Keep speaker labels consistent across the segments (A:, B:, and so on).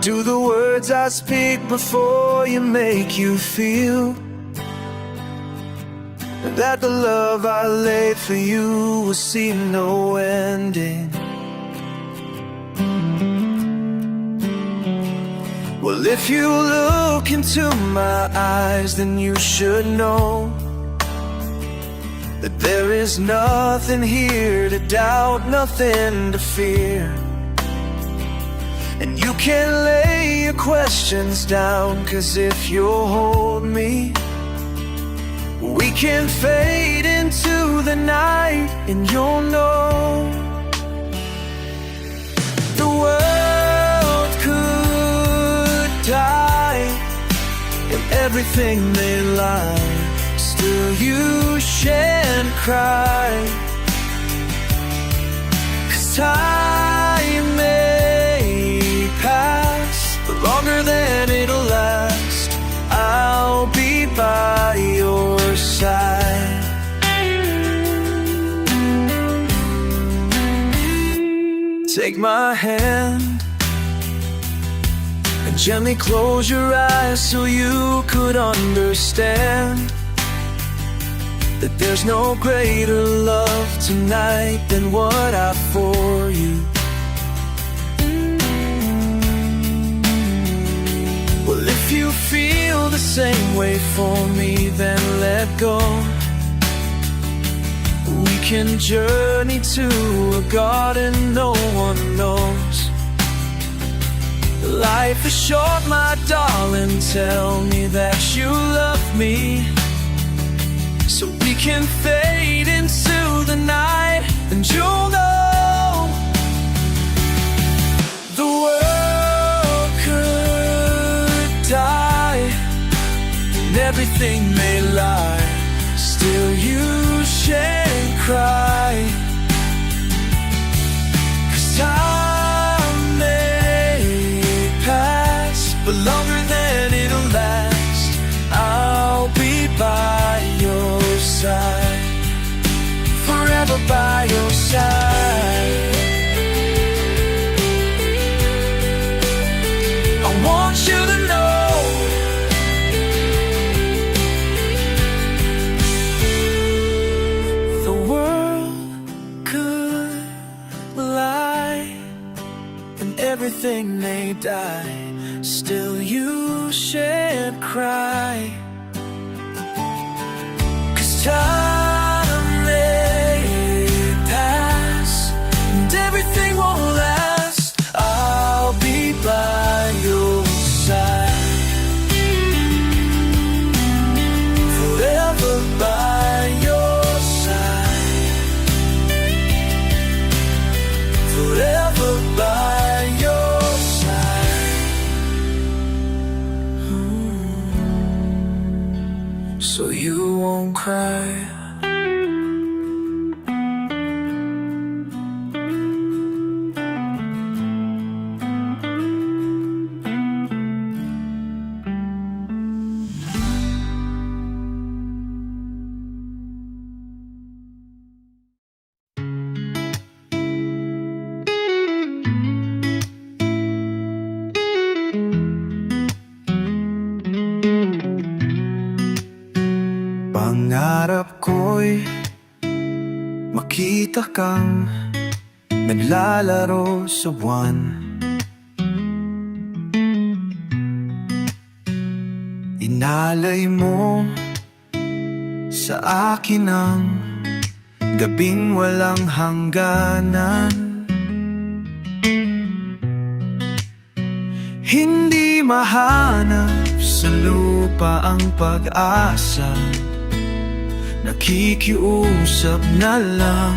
A: Do the words I speak before you make you feel that the love I laid for you will see no ending? Well, if you look into my eyes, then you should know that there is nothing here to doubt, nothing to fear. And you can lay your questions down, 'cause if you'll hold me, we can fade into the night, and you'll know the world could die and everything may lie, still you shan't cry. 'Cause time may pass, but longer than it'll last, I'll be by your side. Take my hand and gently close your eyes so you could understand that there's no greater love tonight than what I've for you. Well, if you feel the same way for me, then let go. We can journey to a garden no one knows. Life is short, my darling, tell me that you love me, so we can fade into the night, and you'll know the world could die and everything may lie, still you shan't cry. 'Cause time may pass, but longer than it'll last, I'll be by your side, forever by your side. I want you to know the world could lie and everything may die, still you shan't cry. 'Cause time may pass and everything won't last, I'll be by your side, forever by your side, forever by your side. So you won't cry. Pangarap ko'y makita kang naglalaro sa buwan. Inalay mo sa akin ang gabing walang hangganan. Hindi mahanap sa lupa ang pag-asa, nakikiusap na lang.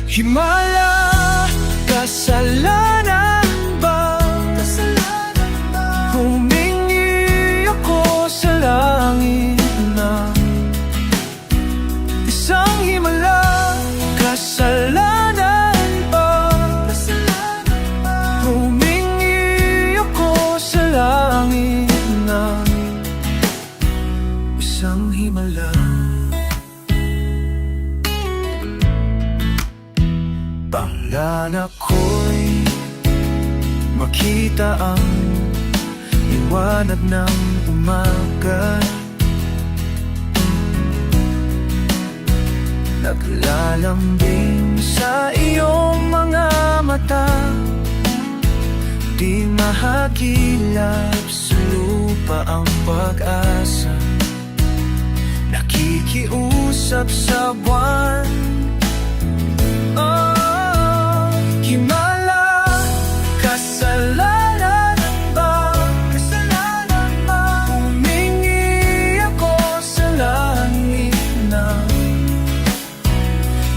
A: Himala, kasalanan ba? Humingi ako sa langit na isang himala, kasalanan ba? Humingi ako sa langit na isang himala. Pangarap ko'y makita ang liwanag ng umaga. Naglalambing sa iyong mga mata, di mahagilap sa lupa ang pag-asa. Nakikiusap sa buwan, oh, himala, kasalanan ba? Kasalanan ba? Humingi ako sa langit na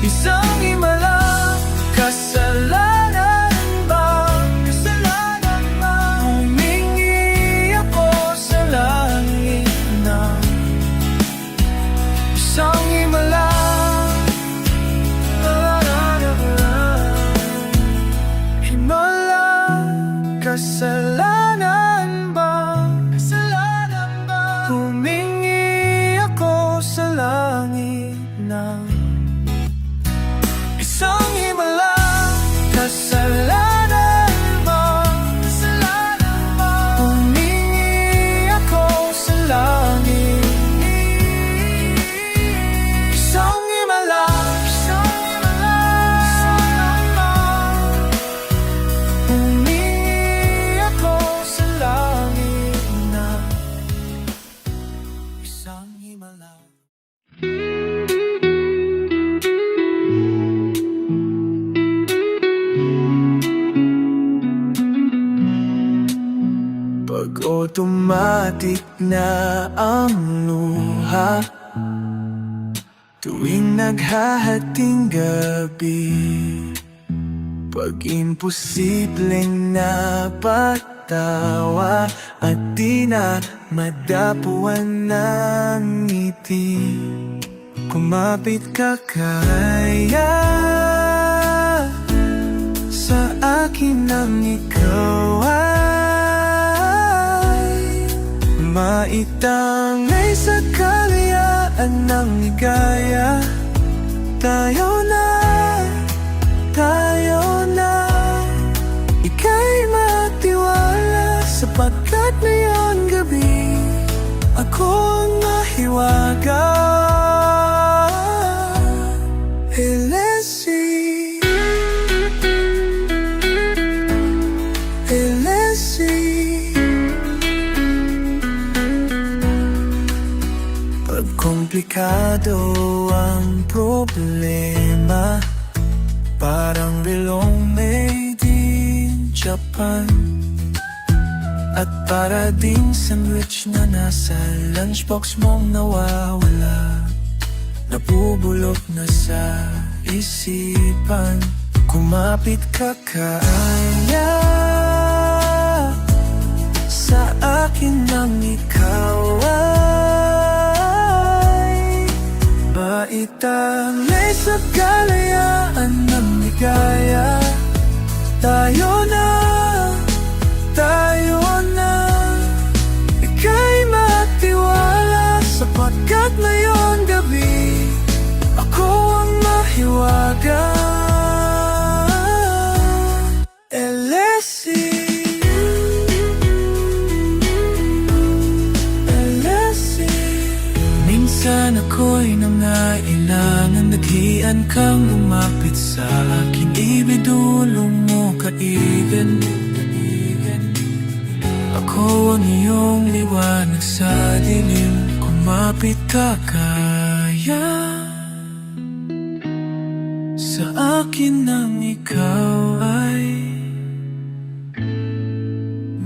A: isang himala, kasalanan ba? Kasalanan ba? Humingi ako sa langit na isang himala. Himala, kasalanan ba? Kasalanan ba? Humingi ako sa langit na isang himala, kasalanan ba? Kasalanan ba? Humingi ako sa langit. Isang himala, isang himala, kasalanan ba? Humingi ako sa langit na isang himala. Pag automatic na ang luha, tuwing naghahating gabi, pag imposibleng napatawa at di na madapuan ng ngiti, kumapit ka kaya sa akin nang ikaw maitangay sa kalayaan ng ligaya. Tayo na, ika'y matiwala, sapagkat ngayong gabi ako ang mahiwaga. Elesi, Elesi, komplikado ang problema, parang belong made in Japan, at para ding sandwich na nasa lunchbox mong nawawala, nabubulok na sa isipan. Kumapit ka kaya sa akin nang ikaw maitangay sa kalayaan ng ligaya. Tayo na, ika'y matiwala, sapagkat ngayong gabi ako ang mahiwaga. Elesi, minsan ako'y nangailangan, naghian kang lumapit sa akin, ibidulong mo kaigan. Ako ang iyong liwanag sa dilim, kumapit ka kaya sa akin nang ikaw ay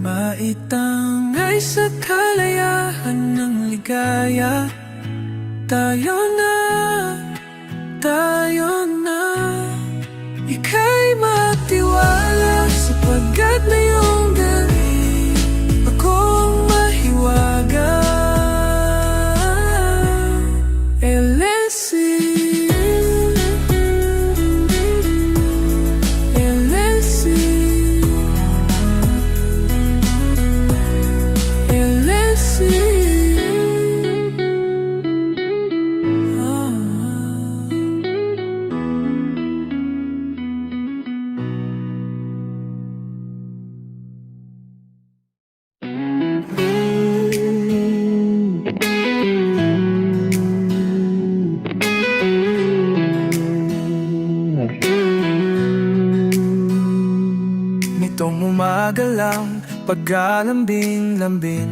A: maitangay sa kalayaan ng ligaya. Tayo na, ika'y matiwala, sapagkat ngayong gabi ako ang mahiwaga. Elesi, Elesi, Elesi. Nitong umaga lang, pagkalambing-lambing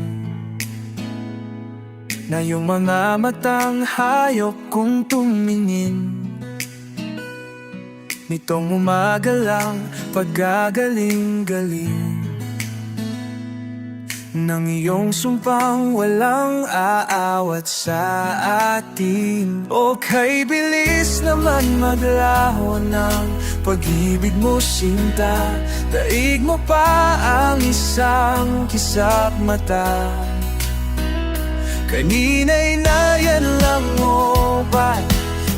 A: na yung mga matang hayop kong tumingin. Nitong umaga lang, paggagaling-galing ng iyong sumpang walang aawat sa atin. O kay bilis naman maglaho ng pag-ibig mo, sinta. Daig mo pa ang isang kisap mata. Kanina'y nayan lang mo, ba't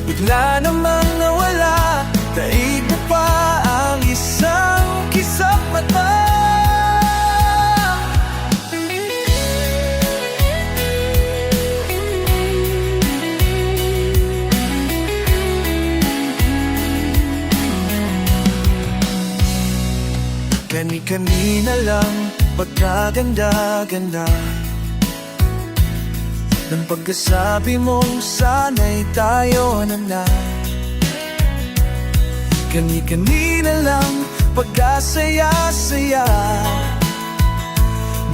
A: bigla namang nawala? Daig mo pa ang isang kisap mata. Kani-kanina lang, pagkaganda-ganda ng pagkasabi mong sana'y tayo na. Kani-kanina lang, pagkasaya-saya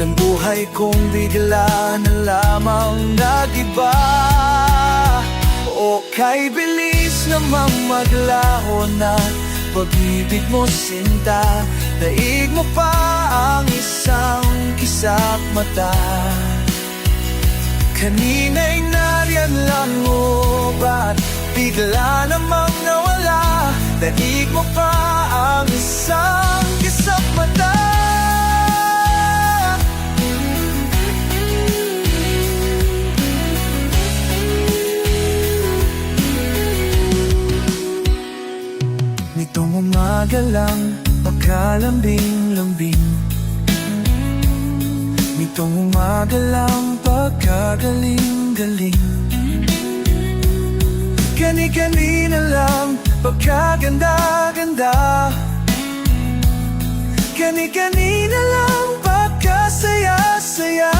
A: ng buhay kong bigla na lamang nag-iba. O kay bilis namang maglaho na pag-ibig mo, sinta. Daig mo pa ang isang kisap mata. Kanina'y nariyan lang mo, ba't bigla namang nawala? Daig mo pa ang isang kisap mata. Nitong umaga lang, pagkalambing-lambing. Nitong umaga lang, pagkagaling-galing. Kani-kanina lang, pagkaganda-ganda. Kani-kanina lang, pagkasaya-saya.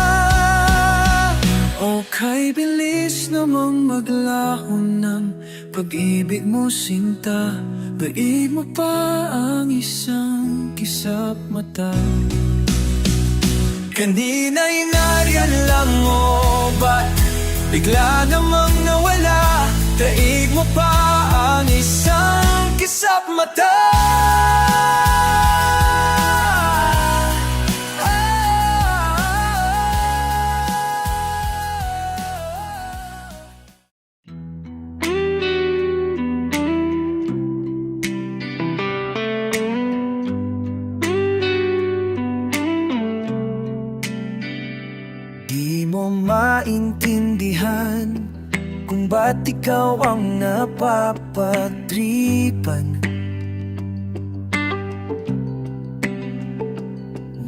A: O kay bilis namang maglaho ng pag-ibig mo, sinta. Daig mo pa ang isang kisap mata. Kanina'y nariyan lang mo, ba't bigla namang nawala? Daig mo pa ang isang kisap mata. Di mo maintindihan kung ba't ikaw ang napapatripan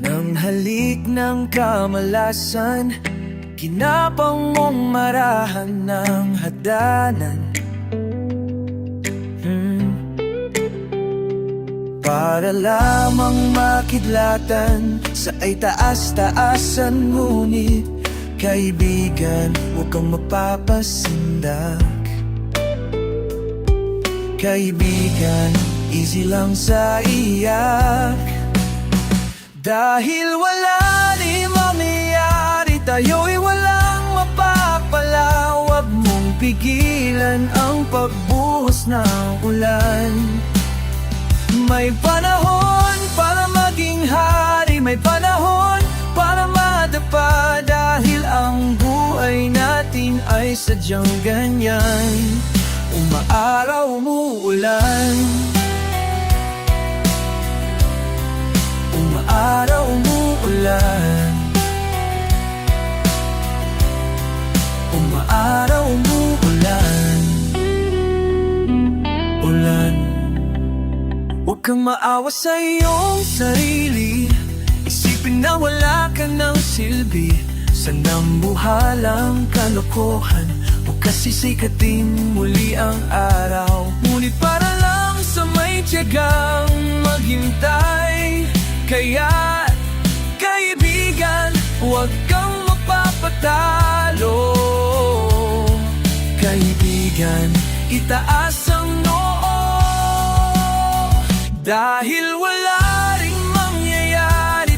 A: ng halik ng kamalasan. Kinapang mong marahan ng hagdanan, para lamang makidlatan sa ay taas-taasan. Ngunit kaibigan, huwag kang mapapasindak. Kaibigan, easy lang sa iyak. Dahil wala di mangyayari, tayo'y walang mapapala. Huwag mong pigilan ang pagbuhos ng ulan. May panahon para maging hari, may panahon para madapa. Dahil ang buhay natin ay sadyang ganyan, umaaraw, umuulan. Umaaraw, umuulan. Umaaraw, umuulan. Ulan. Huwag kang maawa sa iyong sarili. Isipin na wala ka ng silbi sa nambuhalang kalokohan. Huwag kasisikatin muli ang araw, ngunit para lang sa may tiyagang maghintay. Kaya kaibigan, huwag kang mapapatalo. Kaibigan, itaas ang noo. Dahil wala ring mangyayari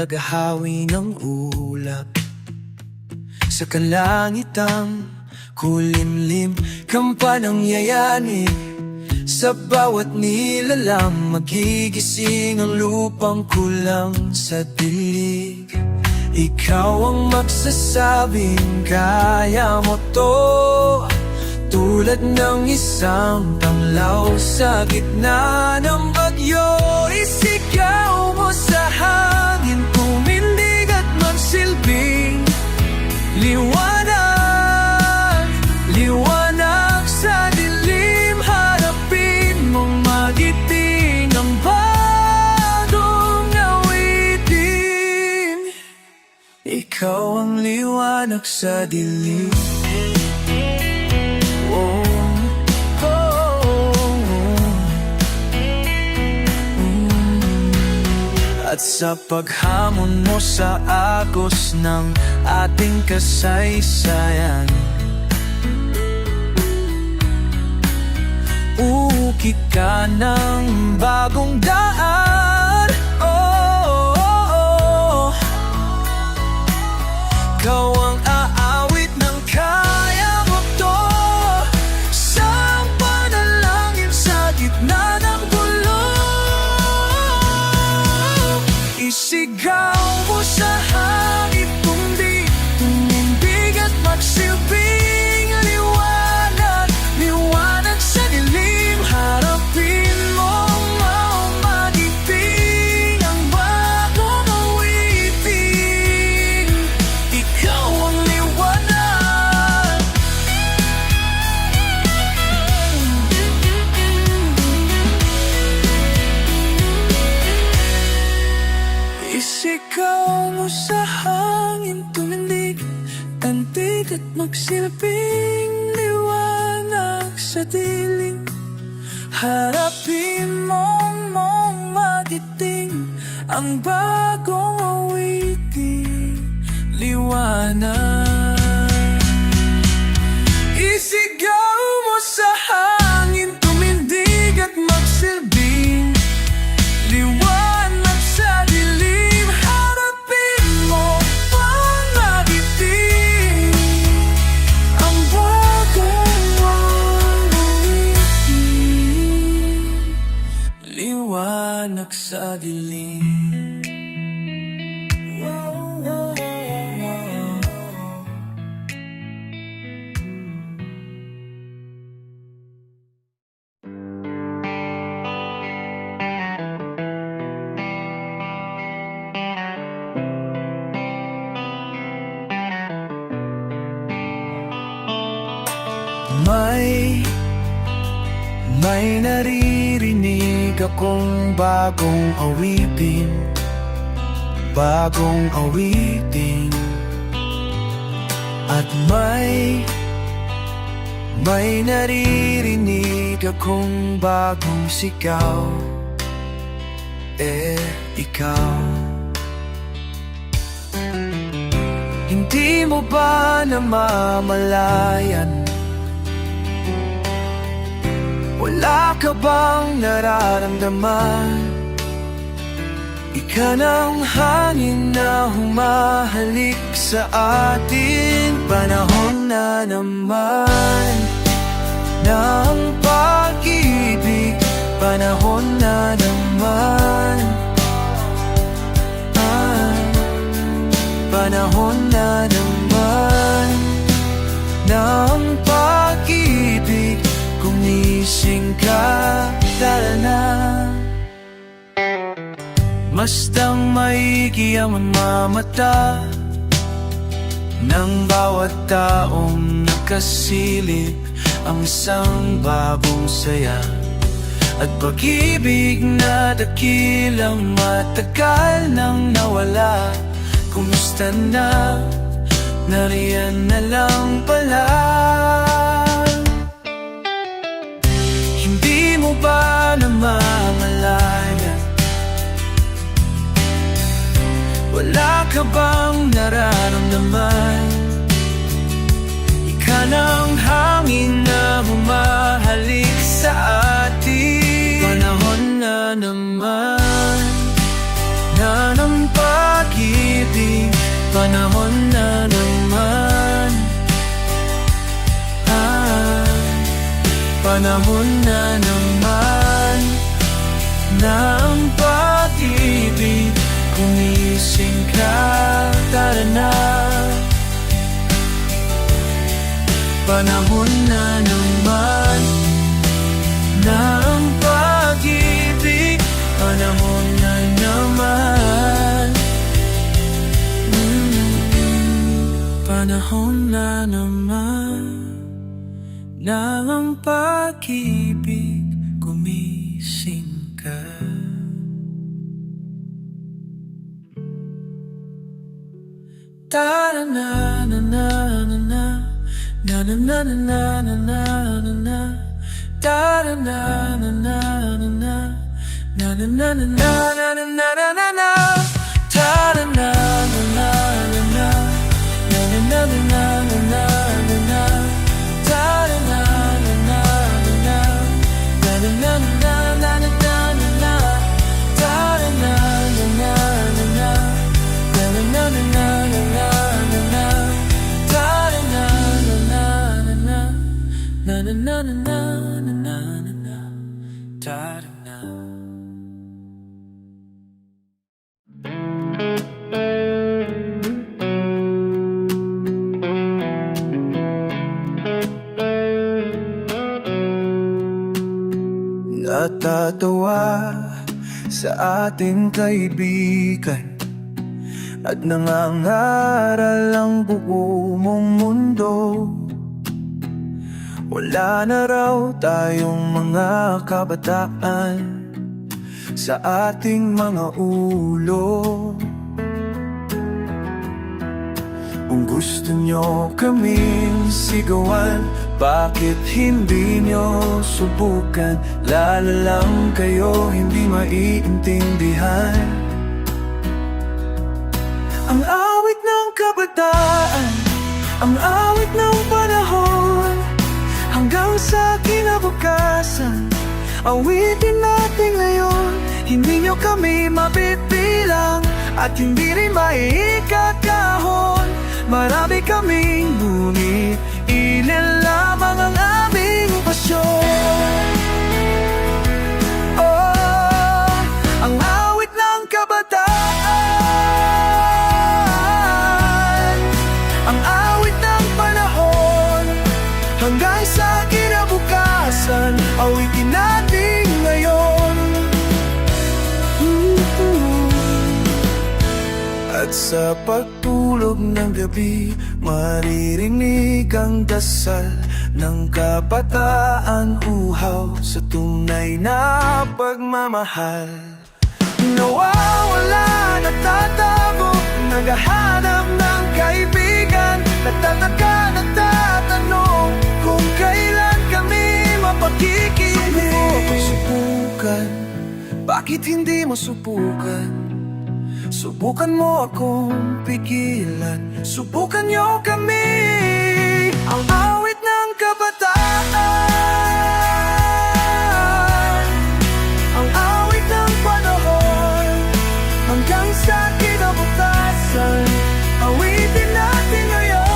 A: tagahawi ng ulap. Sa kalangitang kulimlim, kampanang yayanig. Sa bawat nilalang magigising ang lupang kulang sa dilig. Ikaw ang magsasabing kaya mo to, tulad ng isang tanglaw sa gitna ng bagyo. Isigaw mo sa hangin, tumindig at magsilbing liwanag, liwanag sa dilim. Harapin mong magiting ang bagong awitin. Ikaw ang liwanag sa dilim. At sa paghamon mo sa agos ng ating kasaysayan, ukit ka ng bagong daan. Ikaw ang aawit ng kaya mo to, sa panalangin sa gitna ng gulo. Isigaw mo sa hangin, tumindig at magsilbing liwanag, liwanag sa dilim. Harapin mong magiting ang bagong awitin. Ikaw ang liwanag. Isigaw mo sa hangin, tumindig, tantig at magsilbing liwanag sa dilim. Harapin mong magiting ang bagong awitin, liwanag. Isigaw mo sa hangin, tumindig at magsilbing liwanag sa dilim. Harapin mo magiting ang bagong awitin, liwanag sa dilim. May naririnig akong bagong awitin, bagong awitin. At may naririnig akong bagong sigaw. Ikaw, hindi mo ba namamalayan? Wala ka bang nararamdaman? Ika ng hangin na humahalik sa atin. Panahon na naman ng pag-ibig, panahon na naman, panahon na naman ng pag-ibig. Gumising ka, tara na. Mastang maigi ang mamata ng bawat taong nakasilip ang isang bagong saya. At pag-ibig na dakilang matagal nang nawala. Kumusta na, nariyan na lang pala. Hindi mo ba namamalayan? Wala ka bang nararamdaman? Ika ng hangin na humahalik sa atin. Panahon na naman na ng pag Panahon na naman na ang pag-ibig gumising ka, tara na. Panahon na naman na ang pag-ibig, panahon na naman. Panahon na naman na ang pag-ibig gumising ka. Ta na na na na na na na na na na na na na ta na na na na na na na na na na na na na na ta na na na na na na na na na na na na ta na na na na na na na na na na na ta na na na na na na na na na na na na na na na ta na. Natatawa sa ating kaibigan at nangangaral ang buo mong mundo. Wala na raw tayong mga kabataan sa ating mga ulo. Kung gusto nyo kaming sigawan, bakit hindi nyo subukan? Lalo lang kayo hindi maiintindihan ang awit ng kabataan, ang awit ng panahon, hanggang sa kinabukasan. Awitin natin ngayon, hindi nyo kami mapipilang at hindi rin maikakahon. Marami kaming ngunit ilan lamang ang aming pasyon. Oh, ang awit ng kabataan, ang awit ng panahon, hanggang sa kinabukasan. Awitin natin ngayon. At sa pagtulog ng gabi, maririnig ang dasal ng kabataan, uhaw sa tunay na pagmamahal. Nawawala, natatago, naghahanap ng kaibigan, nagtataka, nagtatanong kung kailan kami mapagkikita. Subukan, bakit hindi mo subukan? Subukan mo akong pigilan, subukan nyo kami. Ang awit ng kabataan, ang awit ng panahon, hanggang sa kinabukasan. Awitin natin ngayon.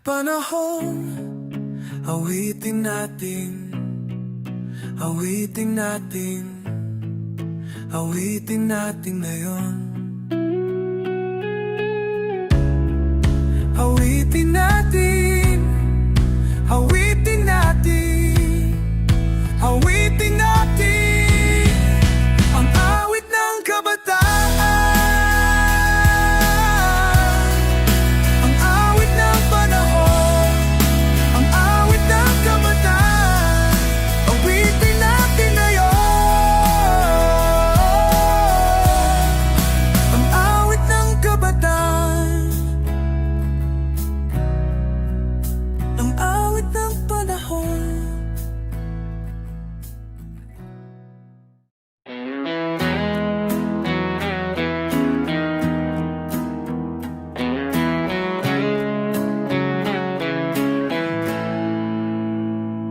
A: Panahon, awitin natin, awitin natin, awitin natin ngayon. Awitin natin, awitin natin, awitin natin, ang awit ng kabataan.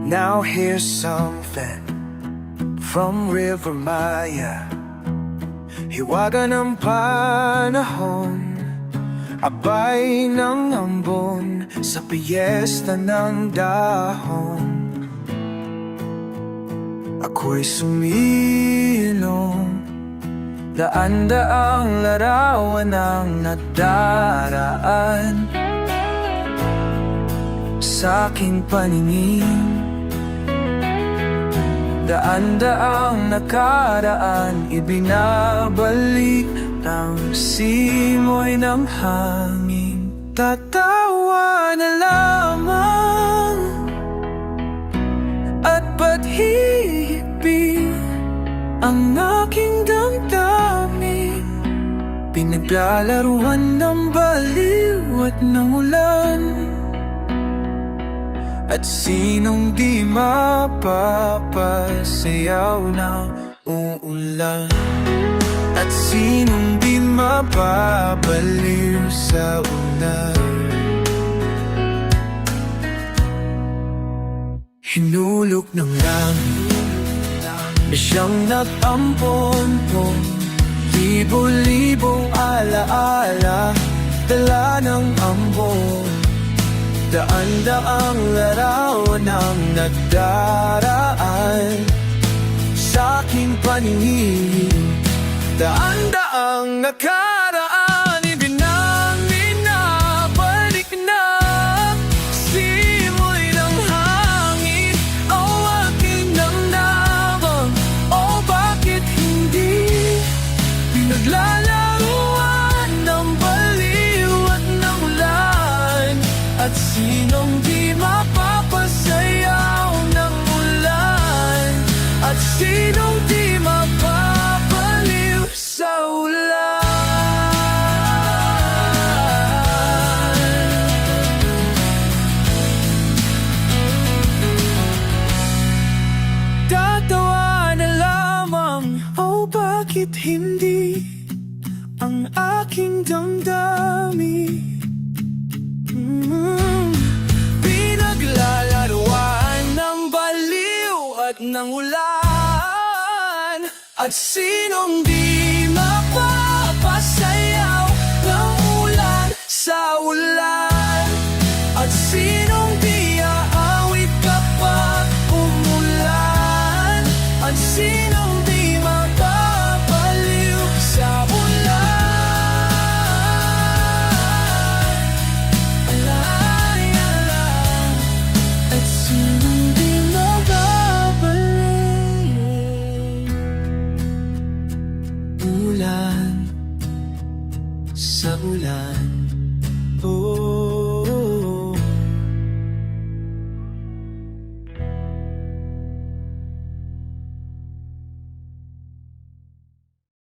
A: Now here's something from River Maya. Hiwaga ng panahon, abay ng ambon, sa piyesta ng dahon. Ako'y sumilong, daan-daang larawan ang nadaraan sa aking paningin. Daan-daang nakaraan, ibinabalik ng simoy ng hangin. Tatawa na lamang at pag-ibig ang aking damdamin. Pinaglalaruan ng baliw at ng ulan, at sinong di mapapasayaw ng uulan, at sinong di mapabaliw sa ulan. Hinulog ng langit na siyang nag-ampon-pon, libo-libong alaala, dala ng ambon. Daan-daang larawan ang nagdaraan sa aking paningin. Daan-daang nakaraan, ibinangin na, balik na, simoy ng hangin. O aking damdaman, o bakit hindi pinaglalaruan ng baliw at ng ulan, at sinong di mapapasayaw ng ulan, at sinong di mapapaliw sa ulan. Tatawa na lamang, oh bakit hindi ang aking damdamin. Pinaglalaruan ng baliw at ng ulan, at sinong di mapapasayaw ng ulan sa ulan, at sinong di aawit kapag umulan, at sinong di mapapaliw sa ulan. Ulan sa ulan.